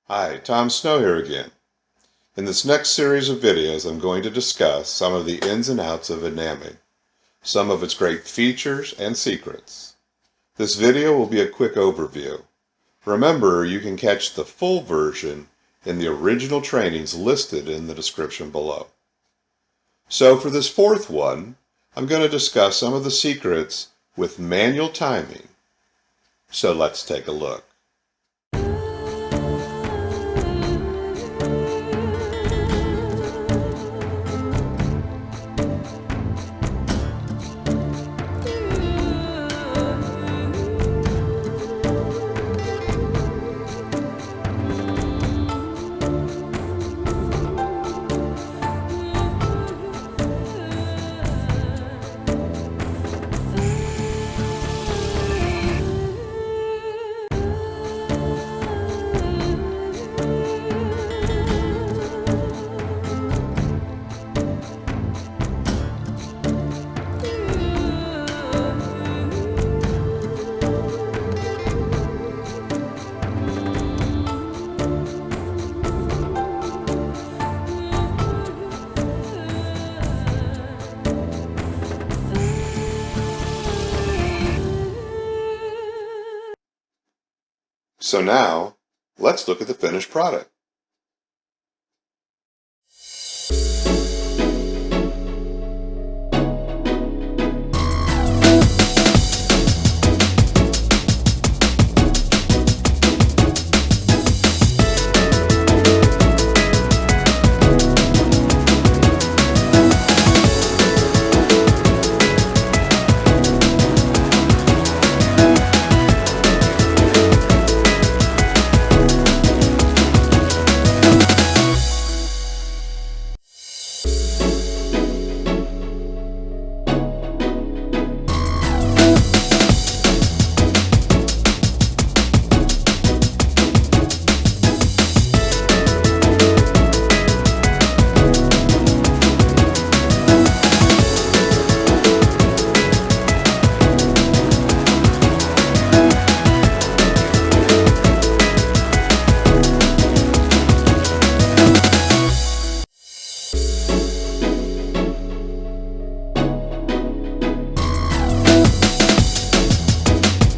Hi, Tom Snow here again. In this next series of videos, I'm going to discuss some of the ins and outs of Vidnami, some of its great features and secrets. This video will be a quick overview. Remember, you can catch the full version in the original trainings listed in the description below. So for this fourth one, I'm going to discuss some of the secrets with manual timing. So let's take a look. So now, let's look at the finished product.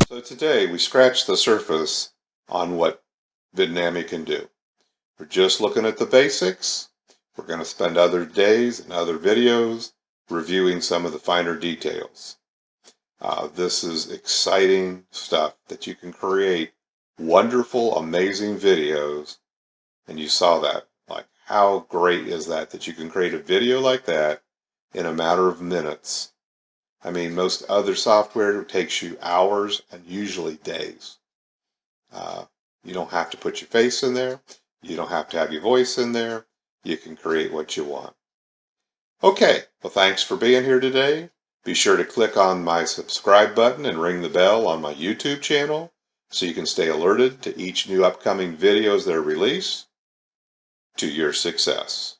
So today we scratched the surface on what Vidnami can do. We're just looking at the basics. We're going to spend other days and other videos reviewing some of the finer details. This is exciting stuff that you can create wonderful, amazing videos. And you saw that. Like, how great is that you can create a video like that in a matter of minutes? I mean, most other software takes you hours and usually days. You don't have to put your face in there. You don't have to have your voice in there. You can create what you want. Okay, well, thanks for being here today. Be sure to click on my subscribe button and ring the bell on my YouTube channel so you can stay alerted to each new upcoming videos that are released. To your success.